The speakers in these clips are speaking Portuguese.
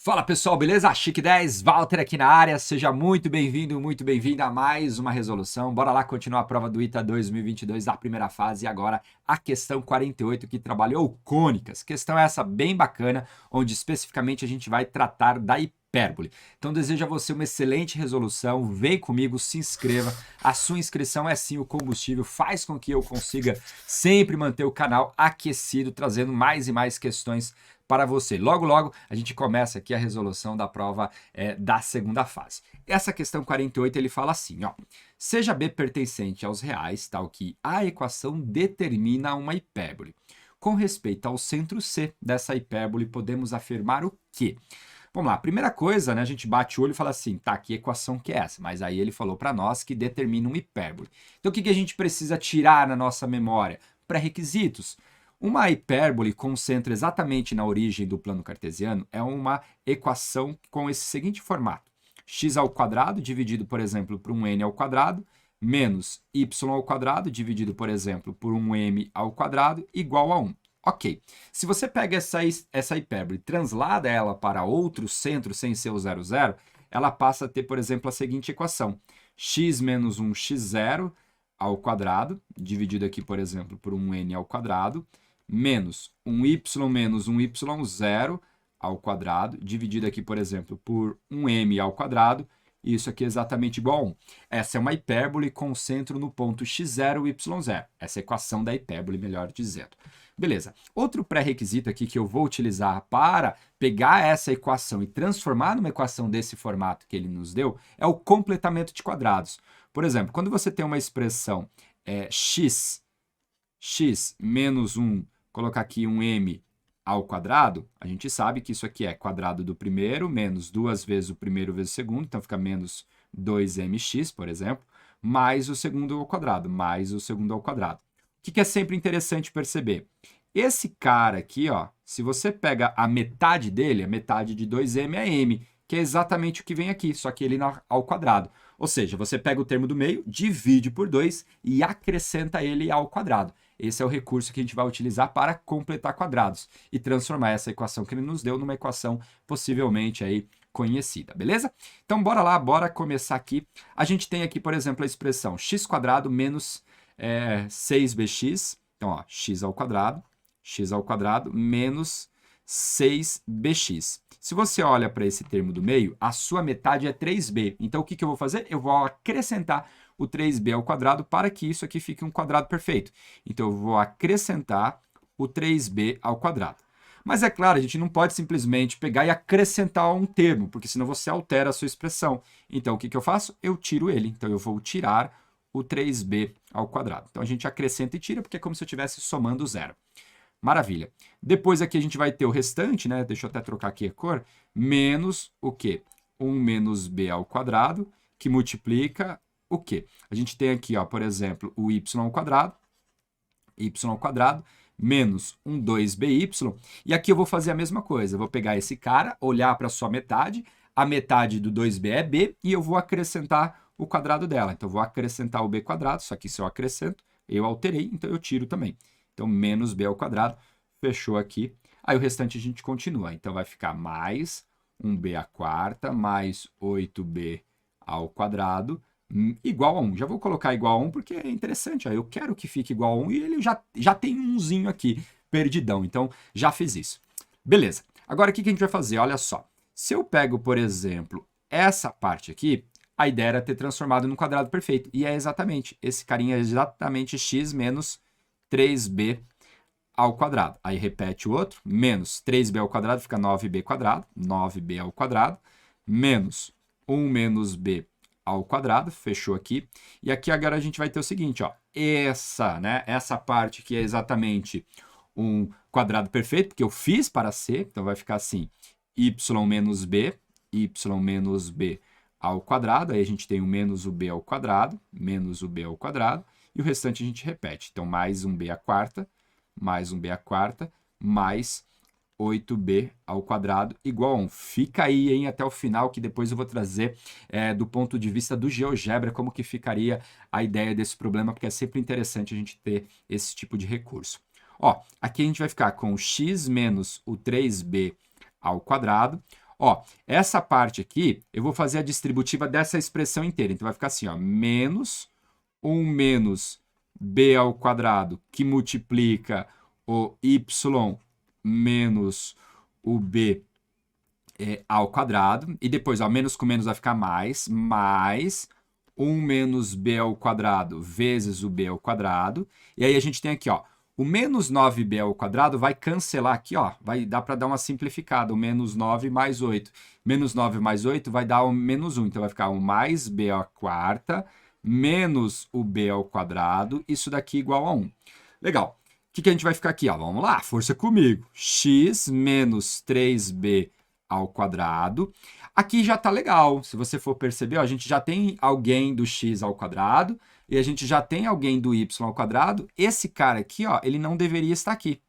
Fala pessoal, beleza? Chique 10, Walter aqui na área, seja muito bem-vindo, muito bem-vinda a mais uma resolução. Bora lá continuar a prova do ITA 2022 da primeira fase e agora a questão 48 que trabalhou cônicas. Questão essa bem bacana, onde especificamente a gente vai tratar da hipérbole. Então desejo a você uma excelente resolução, vem comigo, se inscreva. A sua inscrição é sim o combustível, faz com que eu consiga sempre manter o canal aquecido, trazendo mais e mais questões para você. Logo, logo, a gente começa aqui a resolução da prova da segunda fase. Essa questão 48, ele fala assim, ó. Seja B pertencente aos reais, tal que a equação determina uma hipérbole. Com respeito ao centro C dessa hipérbole, podemos afirmar o quê? Vamos lá, primeira coisa, né, a gente bate o olho e fala assim, tá, que equação que é essa? Mas aí ele falou para nós que determina uma hipérbole. Então, o que a gente precisa tirar na nossa memória? Pré-requisitos. Uma hipérbole concentra exatamente na origem do plano cartesiano é uma equação com esse seguinte formato. X ao quadrado dividido, por exemplo, por um n ao quadrado, menos y ao quadrado dividido, por exemplo, por um m ao quadrado, igual a 1. Ok. Se você pega essa hipérbole e translada ela para outro centro sem ser o 0, 0, ela passa a ter, por exemplo, a seguinte equação. X menos 1x0 ao quadrado, dividido aqui, por exemplo, por um n ao quadrado, menos um y menos um y0 ao quadrado, dividido aqui, por exemplo, por um m ao quadrado, e isso aqui é exatamente igual a 1. Essa é uma hipérbole com centro no ponto x0, y0. Essa é a equação da hipérbole, melhor dizendo. Beleza. Outro pré-requisito aqui que eu vou utilizar para pegar essa equação e transformar numa equação desse formato que ele nos deu é o completamento de quadrados. Por exemplo, quando você tem uma expressão x menos 1, colocar aqui um m ao quadrado, a gente sabe que isso aqui é quadrado do primeiro, menos 2 vezes o primeiro vezes o segundo, então fica menos 2mx, por exemplo, mais o segundo ao quadrado, mais o segundo ao quadrado. O que é sempre interessante perceber? Esse cara aqui, ó, se você pega a metade dele, a metade de 2m é m, que é exatamente o que vem aqui, só que ele ao quadrado. Ou seja, você pega o termo do meio, divide por 2 e acrescenta ele ao quadrado. Esse é o recurso que a gente vai utilizar para completar quadrados e transformar essa equação que ele nos deu numa equação possivelmente aí conhecida, beleza? Então, bora lá, bora começar aqui. A gente tem aqui, por exemplo, a expressão x² menos 6bx. Então, ó, x ao quadrado menos 6bx. Se você olha para esse termo do meio, a sua metade é 3b. Então, o que eu vou fazer? Eu vou acrescentar o 3b ao quadrado para que isso aqui fique um quadrado perfeito. Então, eu vou acrescentar o 3b ao quadrado. Mas é claro, a gente não pode simplesmente pegar e acrescentar um termo, porque senão você altera a sua expressão. Então, o que eu faço? Eu tiro ele. Então, eu vou tirar o 3b ao quadrado. Então, a gente acrescenta e tira, porque é como se eu estivesse somando zero. Maravilha. Depois aqui a gente vai ter o restante, né? Deixa eu até trocar aqui a cor. Menos o quê? 1 menos b ao quadrado, que multiplica o quê? A gente tem aqui, ó, por exemplo, o y ao quadrado, menos um 2by, e aqui eu vou fazer a mesma coisa. Eu vou pegar esse cara, olhar para a sua metade, a metade do 2b é b, e eu vou acrescentar o quadrado dela. Então, eu vou acrescentar o b quadrado, só que se eu acrescento, eu alterei, então eu tiro também. Então, menos b ao quadrado, fechou aqui. Aí o restante a gente continua. Então, vai ficar mais 1b² mais 8b ao quadrado igual a 1. Já vou colocar igual a 1 porque é interessante. Ó, eu quero que fique igual a 1 e ele já tem umzinho aqui, perdidão. Então, já fiz isso. Beleza. Agora, o que a gente vai fazer? Olha só. Se eu pego, por exemplo, essa parte aqui, a ideia era ter transformado num quadrado perfeito. E é exatamente. Esse carinha é exatamente x menos 3b ao quadrado. Aí repete o outro, menos 3b ao quadrado fica 9b ao quadrado, menos 1 menos b ao quadrado, fechou aqui. E aqui agora a gente vai ter o seguinte, ó, essa parte que é exatamente um quadrado perfeito, porque eu fiz para ser, então vai ficar assim, y menos b ao quadrado, aí a gente tem o menos o b ao quadrado, e o restante a gente repete. Então, mais um b à quarta, mais 8b ao quadrado igual a 1. Fica aí, hein, até o final, que depois eu vou trazer do ponto de vista do GeoGebra como que ficaria a ideia desse problema, porque é sempre interessante a gente ter esse tipo de recurso. Ó, aqui a gente vai ficar com x menos o 3b ao quadrado. Ó, essa parte aqui, eu vou fazer a distributiva dessa expressão inteira. Então vai ficar assim, ó, menos 1 menos b ao quadrado, que multiplica o y menos o b ao quadrado. E depois, ó, menos com menos vai ficar mais 1 menos b ao quadrado vezes o b ao quadrado. E aí a gente tem aqui, ó, o menos 9b ao quadrado vai cancelar aqui, ó, vai dar para dar uma simplificada, o menos 9 mais 8. Menos 9 mais 8 vai dar o menos 1, então vai ficar o mais b à quarta menos o b ao quadrado, isso daqui igual a 1. Legal. O que a gente vai ficar aqui? Ó? Vamos lá, força comigo. X menos 3b ao quadrado. Aqui já tá legal. Se você for perceber, ó, a gente já tem alguém do x ao quadrado e a gente já tem alguém do y ao quadrado. Esse cara aqui, ó, ele não deveria estar aqui.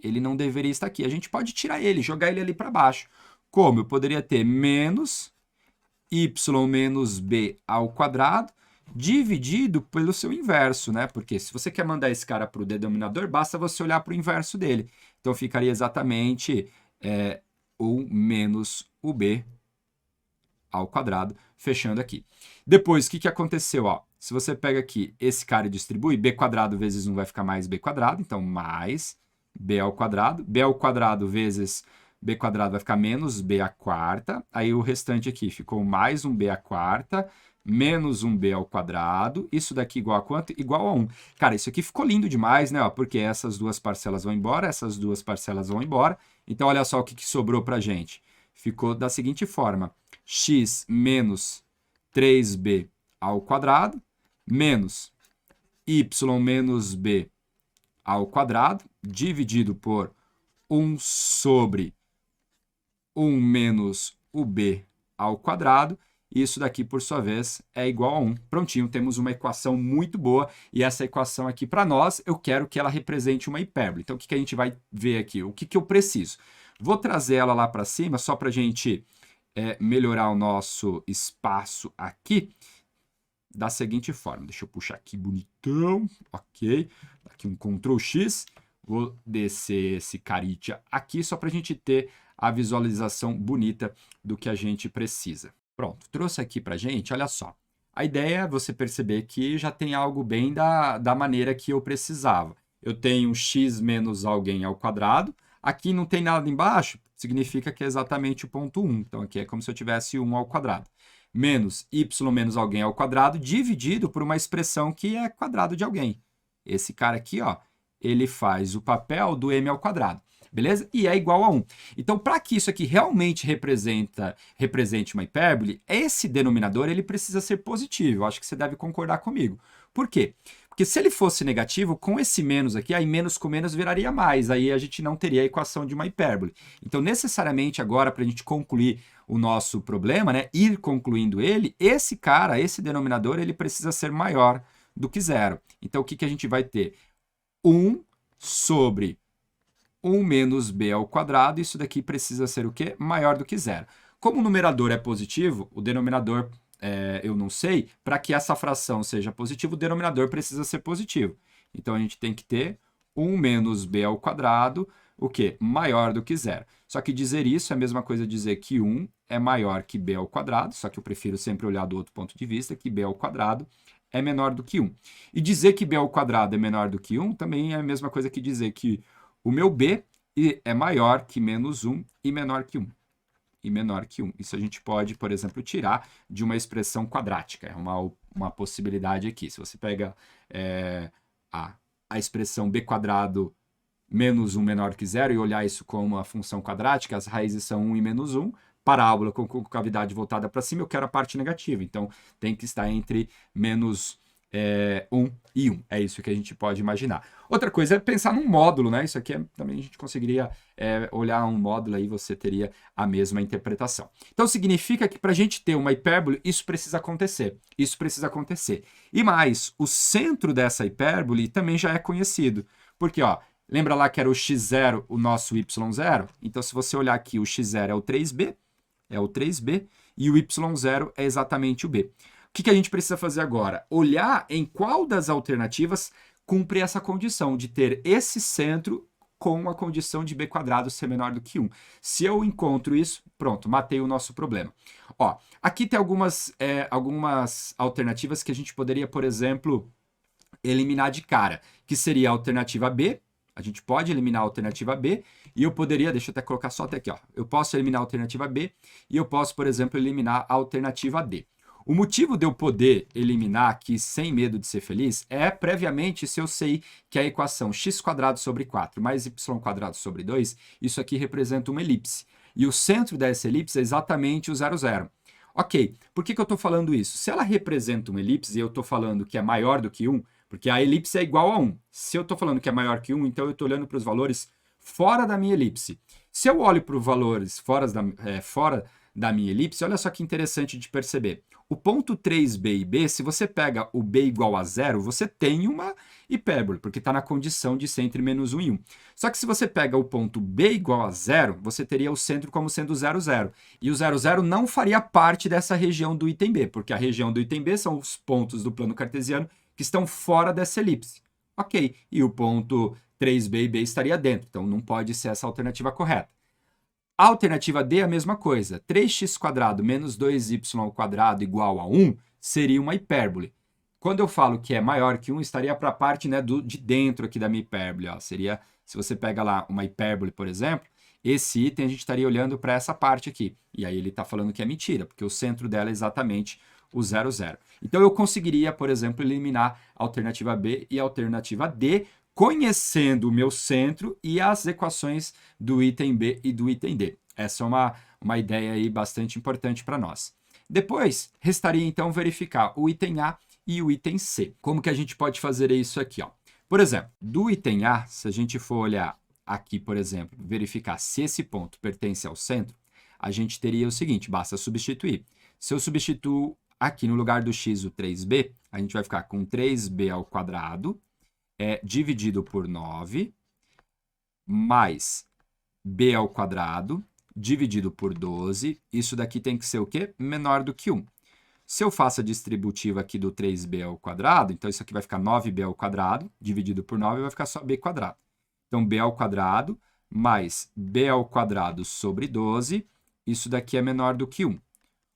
Ele não deveria estar aqui. A gente pode tirar ele, jogar ele ali para baixo. Como? Eu poderia ter menos y menos b ao quadrado dividido pelo seu inverso, né? Porque se você quer mandar esse cara para o denominador, basta você olhar para o inverso dele. Então ficaria exatamente 1 menos o b ao quadrado, fechando aqui. Depois, o que aconteceu? Ó, se você pega aqui esse cara e distribui, b quadrado vezes 1 vai ficar mais b quadrado, então mais b ao quadrado vezes b quadrado vai ficar menos b à quarta, aí o restante aqui ficou mais 1b à quarta, menos 1b ao quadrado, isso daqui igual a quanto? Igual a 1. Cara, isso aqui ficou lindo demais, né? Ó, porque essas duas parcelas vão embora, essas duas parcelas vão embora. Então, olha só o que sobrou pra gente. Ficou da seguinte forma, x menos 3b ao quadrado, menos y menos b ao quadrado, dividido por 1 sobre 1 menos o b ao quadrado. Isso daqui, por sua vez, é igual a 1. Prontinho, temos uma equação muito boa. E essa equação aqui, para nós, eu quero que ela represente uma hipérbole. Então, o que a gente vai ver aqui? O que eu preciso? Vou trazer ela lá para cima, só para a gente melhorar o nosso espaço aqui. Da seguinte forma. Deixa eu puxar aqui bonitão. Ok. Aqui um Ctrl X. Vou descer esse caritia aqui, só para a gente ter a visualização bonita do que a gente precisa. Pronto, trouxe aqui para a gente, olha só. A ideia é você perceber que já tem algo bem da maneira que eu precisava. Eu tenho x menos alguém ao quadrado. Aqui não tem nada embaixo, significa que é exatamente o ponto 1. Então, aqui é como se eu tivesse 1 ao quadrado. Menos y menos alguém ao quadrado, dividido por uma expressão que é quadrado de alguém. Esse cara aqui, ó, ele faz o papel do m ao quadrado. Beleza? E é igual a 1. Então, para que isso aqui realmente represente uma hipérbole, esse denominador ele precisa ser positivo. Eu acho que você deve concordar comigo. Por quê? Porque se ele fosse negativo, com esse menos aqui, aí menos com menos viraria mais. Aí a gente não teria a equação de uma hipérbole. Então, necessariamente, agora, para a gente concluir o nosso problema, né, ir concluindo ele, esse cara, esse denominador, ele precisa ser maior do que zero. Então, o que a gente vai ter? 1 sobre 1 menos b ao quadrado, isso daqui precisa ser o quê? Maior do que zero. Como o numerador é positivo, o denominador eu não sei, para que essa fração seja positiva, o denominador precisa ser positivo. Então, a gente tem que ter 1 menos b ao quadrado, o quê? Maior do que zero. Só que dizer isso é a mesma coisa dizer que 1 é maior que b ao quadrado, só que eu prefiro sempre olhar do outro ponto de vista, que b ao quadrado é menor do que 1. E dizer que b ao quadrado é menor do que 1 também é a mesma coisa que dizer que o meu b é maior que menos 1 e menor que 1. E menor que 1. Isso a gente pode, por exemplo, tirar de uma expressão quadrática. É uma possibilidade aqui. Se você pega a expressão b quadrado menos 1 menor que 0 e olhar isso como uma função quadrática, as raízes são 1 e menos 1. Parábola com cavidade voltada para cima, eu quero a parte negativa. Então, tem que estar entre menos 1 e 1. É isso que a gente pode imaginar. Outra coisa é pensar num módulo, né? Isso aqui também a gente conseguiria olhar um módulo aí, você teria a mesma interpretação. Então, significa que para a gente ter uma hipérbole, isso precisa acontecer. Isso precisa acontecer. E mais, o centro dessa hipérbole também já é conhecido. Porque, ó, lembra lá que era o x0, o nosso y0? Então, se você olhar aqui, o x0 é o 3b, e o y0 é exatamente o b. O que a gente precisa fazer agora? Olhar em qual das alternativas cumpre essa condição de ter esse centro com a condição de b quadrado ser menor do que 1. Se eu encontro isso, pronto, matei o nosso problema. Ó, aqui tem algumas alternativas que a gente poderia, por exemplo, eliminar de cara, que seria a alternativa B. A gente pode eliminar a alternativa B e eu poderia, deixa eu até colocar só até aqui, ó. Eu posso eliminar a alternativa B e eu posso, por exemplo, eliminar a alternativa D. O motivo de eu poder eliminar aqui sem medo de ser feliz é, previamente, se eu sei que a equação x² sobre 4 mais y² sobre 2, isso aqui representa uma elipse. E o centro dessa elipse é exatamente o 0, 0. Ok, por que eu estou falando isso? Se ela representa uma elipse e eu estou falando que é maior do que 1, porque a elipse é igual a 1. Se eu estou falando que é maior que 1, então eu estou olhando para os valores fora da minha elipse. Se eu olho para os valores fora da minha elipse, olha só que interessante de perceber. O ponto 3b e b, se você pega o b igual a 0, você tem uma hipérbole, porque está na condição de ser entre menos 1 e 1. Só que se você pega o ponto b igual a 0, você teria o centro como sendo 0, 0. E o 0, 0 não faria parte dessa região do item B, porque a região do item B são os pontos do plano cartesiano que estão fora dessa elipse. Ok, e o ponto 3b e b estaria dentro, então não pode ser essa alternativa correta. A alternativa D é a mesma coisa. 3x² menos 2y² igual a 1 seria uma hipérbole. Quando eu falo que é maior que 1, estaria para a parte, né, de dentro aqui da minha hipérbole. Ó. Seria, se você pega lá uma hipérbole, por exemplo, esse item a gente estaria olhando para essa parte aqui. E aí ele está falando que é mentira, porque o centro dela é exatamente o 0, 0. Então eu conseguiria, por exemplo, eliminar a alternativa B e a alternativa D, conhecendo o meu centro e as equações do item B e do item D. Essa é uma ideia aí bastante importante para nós. Depois, restaria então verificar o item A e o item C. Como que a gente pode fazer isso aqui? Ó? Por exemplo, do item A, se a gente for olhar aqui, por exemplo, verificar se esse ponto pertence ao centro, a gente teria o seguinte, basta substituir. Se eu substituo aqui no lugar do x o 3b, a gente vai ficar com 3b ao quadrado, dividido por 9, mais b ao quadrado, dividido por 12. Isso daqui tem que ser o quê? Menor do que 1. Se eu faço a distributiva aqui do 3b ao quadrado, então isso aqui vai ficar 9b ao quadrado, dividido por 9, vai ficar só b quadrado. Então, b ao quadrado mais b ao quadrado sobre 12, isso daqui é menor do que 1.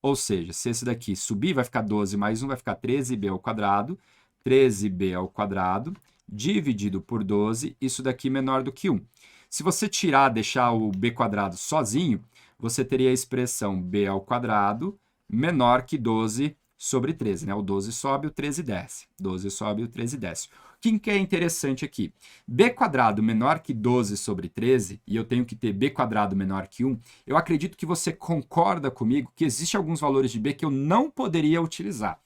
Ou seja, se esse daqui subir, vai ficar 12 mais 1, vai ficar 13b ao quadrado, 13b ao quadrado, dividido por 12, isso daqui menor do que 1. Se você tirar, deixar o b quadrado sozinho, você teria a expressão b ao quadrado menor que 12 sobre 13. Né? O 12 sobe, o 13 desce. 12 sobe, o 13 desce. O que é interessante aqui? b quadrado menor que 12 sobre 13, e eu tenho que ter b quadrado menor que 1, eu acredito que você concorda comigo que existem alguns valores de b que eu não poderia utilizar.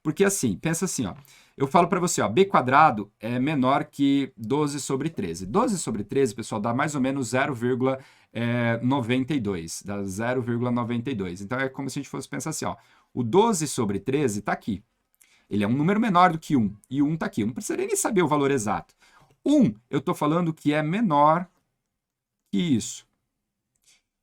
Porque assim, pensa assim, ó, eu falo para você, ó, b quadrado é menor que 12 sobre 13. 12 sobre 13, pessoal, dá mais ou menos 0,92. Dá 0,92. Então é como se a gente fosse pensar assim, ó, o 12 sobre 13 está aqui. Ele é um número menor do que 1, e 1 está aqui. Eu não precisaria nem saber o valor exato. 1, eu estou falando que é menor que isso.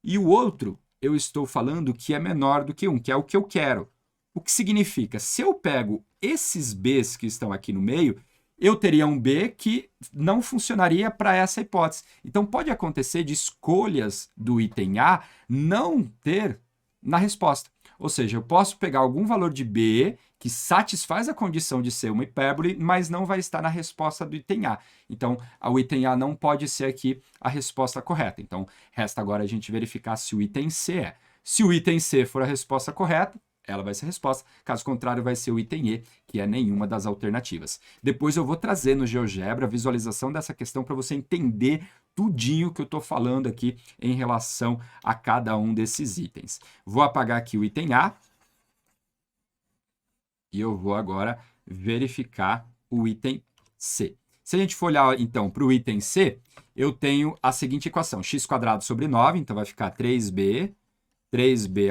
E o outro, eu estou falando que é menor do que 1, que é o que eu quero. O que significa, se eu pego esses b's que estão aqui no meio, eu teria um b que não funcionaria para essa hipótese. Então, pode acontecer de escolhas do item A não ter na resposta. Ou seja, eu posso pegar algum valor de b que satisfaz a condição de ser uma hipérbole, mas não vai estar na resposta do item A. Então, o item A não pode ser aqui a resposta correta. Então, resta agora a gente verificar se o item C é. Se o item C for a resposta correta, ela vai ser a resposta. Caso contrário, vai ser o item E, que é nenhuma das alternativas. Depois eu vou trazer no GeoGebra a visualização dessa questão para você entender tudinho que eu estou falando aqui em relação a cada um desses itens. Vou apagar aqui o item A. E eu vou agora verificar o item C. Se a gente for olhar, então, para o item C, eu tenho a seguinte equação. X² sobre 9, então vai ficar 3b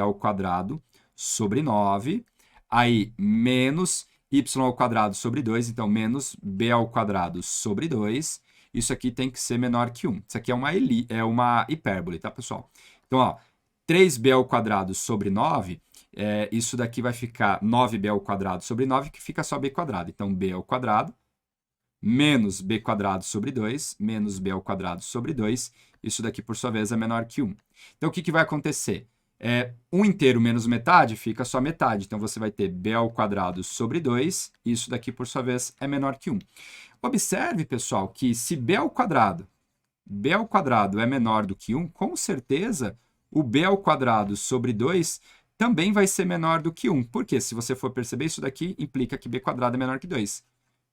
ao quadrado sobre 9. Aí, menos y ao quadrado sobre 2, então menos b ao quadrado sobre 2. Isso aqui tem que ser menor que 1. Isso aqui é uma hipérbole, tá, pessoal? Então, ó, 3b ao quadrado sobre 9... isso daqui vai ficar 9b ao quadrado sobre 9, que fica só b quadrado. Então, b ao quadrado menos b quadrado sobre 2, menos b ao quadrado sobre 2. Isso daqui, por sua vez, é menor que 1. Então, o que vai acontecer? 1 inteiro menos metade fica só metade. Então, você vai ter b ao quadrado sobre 2. Isso daqui, por sua vez, é menor que 1. Observe, pessoal, que se b ao quadrado é menor do que 1, com certeza o b ao quadrado sobre 2 também vai ser menor do que 1. Por quê? Se você for perceber, isso daqui implica que b quadrado é menor que 2.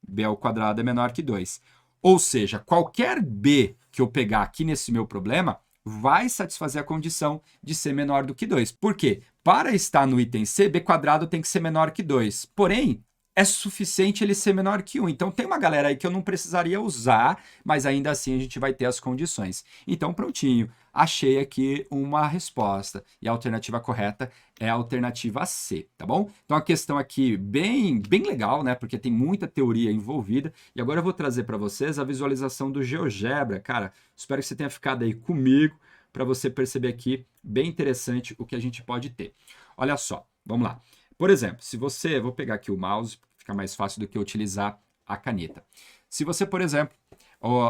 b ao quadrado é menor que 2. Ou seja, qualquer b que eu pegar aqui nesse meu problema vai satisfazer a condição de ser menor do que 2. Por quê? Para estar no item C, b quadrado tem que ser menor que 2. Porém, é suficiente ele ser menor que 1. Então, tem uma galera aí que eu não precisaria usar, mas ainda assim a gente vai ter as condições. Então, prontinho. Achei aqui uma resposta. E a alternativa correta é a alternativa C, tá bom? Então, a questão aqui bem legal, né? Porque tem muita teoria envolvida. E agora eu vou trazer para vocês a visualização do GeoGebra. Cara, espero que você tenha ficado aí comigo para você perceber aqui, bem interessante, o que a gente pode ter. Olha só, vamos lá. Por exemplo, se você... Vou pegar aqui o mouse, fica mais fácil do que utilizar a caneta. Se você, por exemplo,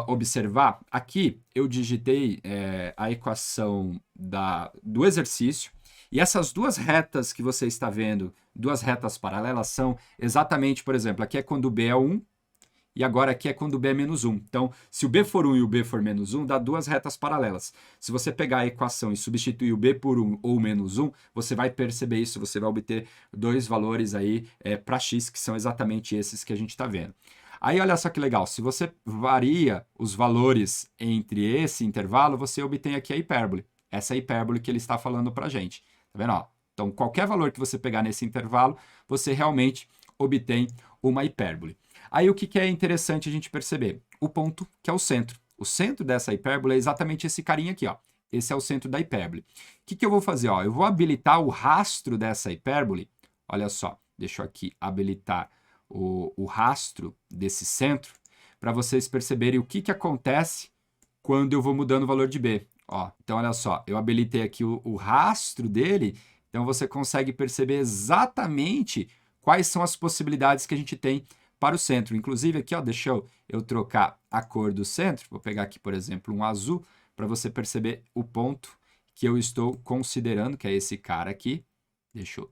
observar, aqui eu digitei a equação do exercício, e essas duas retas que você está vendo, duas retas paralelas, são exatamente, por exemplo, aqui é quando o b é 1, e agora aqui é quando o b é menos 1. Então, se o b for 1 e o b for menos 1, dá duas retas paralelas. Se você pegar a equação e substituir o b por 1 ou menos 1, você vai perceber isso, você vai obter dois valores aí para x, que são exatamente esses que a gente está vendo. Aí, olha só que legal, se você varia os valores entre esse intervalo, você obtém aqui a hipérbole. Essa é a hipérbole que ele está falando para a gente. Tá vendo? Ó? Então, qualquer valor que você pegar nesse intervalo, você realmente obtém uma hipérbole. Aí o que é interessante a gente perceber? O ponto que é o centro. O centro dessa hipérbole é exatamente esse carinha aqui, ó. Esse é o centro da hipérbole. O que eu vou fazer? Ó, eu vou habilitar o rastro dessa hipérbole. Olha só, deixa eu aqui habilitar o rastro desse centro para vocês perceberem o que acontece quando eu vou mudando o valor de b. Ó, então, olha só, eu habilitei aqui o rastro dele, então você consegue perceber exatamente quais são as possibilidades que a gente tem para o centro. Inclusive, aqui, ó, deixa eu trocar a cor do centro. Vou pegar aqui, por exemplo, um azul, para você perceber o ponto que eu estou considerando, que é esse cara aqui. Deixa eu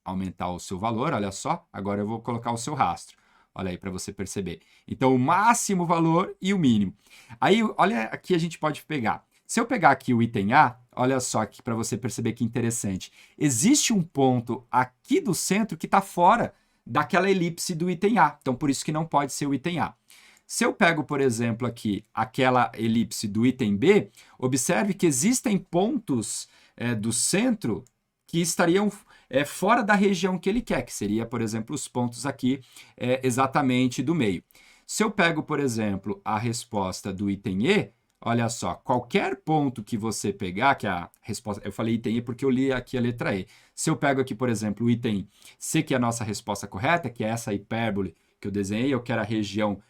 aumentar o seu valor, olha só. Agora eu vou colocar o seu rastro. Olha aí, para você perceber. Então, o máximo valor e o mínimo. Aí, olha aqui, a gente pode pegar. Se eu pegar aqui o item A, olha só aqui para você perceber que interessante. Existe um ponto aqui do centro que está fora daquela elipse do item A. Então, por isso que não pode ser o item A. Se eu pego, por exemplo, aqui aquela elipse do item B, observe que existem pontos do centro que estariam fora da região que ele quer, que seria, por exemplo, os pontos aqui exatamente do meio. Se eu pego, por exemplo, a resposta do item E, olha só, qualquer ponto que você pegar, que a resposta... Eu falei item E porque eu li aqui a letra E. Se eu pego aqui, por exemplo, o item C, que é a nossa resposta correta, que é essa hipérbole que eu desenhei, eu quero a região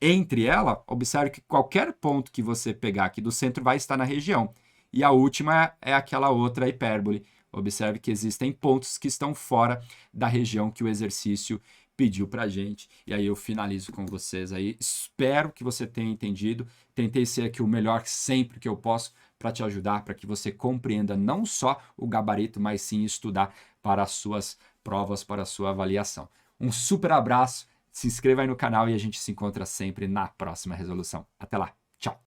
entre ela, observe que qualquer ponto que você pegar aqui do centro vai estar na região. E a última é aquela outra hipérbole. Observe que existem pontos que estão fora da região que o exercício pediu para a gente. E aí eu finalizo com vocês aí. Espero que você tenha entendido. Tentei ser aqui o melhor sempre que eu posso para te ajudar, para que você compreenda não só o gabarito, mas sim estudar para as suas provas, para a sua avaliação. Um super abraço, se inscreva aí no canal e a gente se encontra sempre na próxima resolução. Até lá!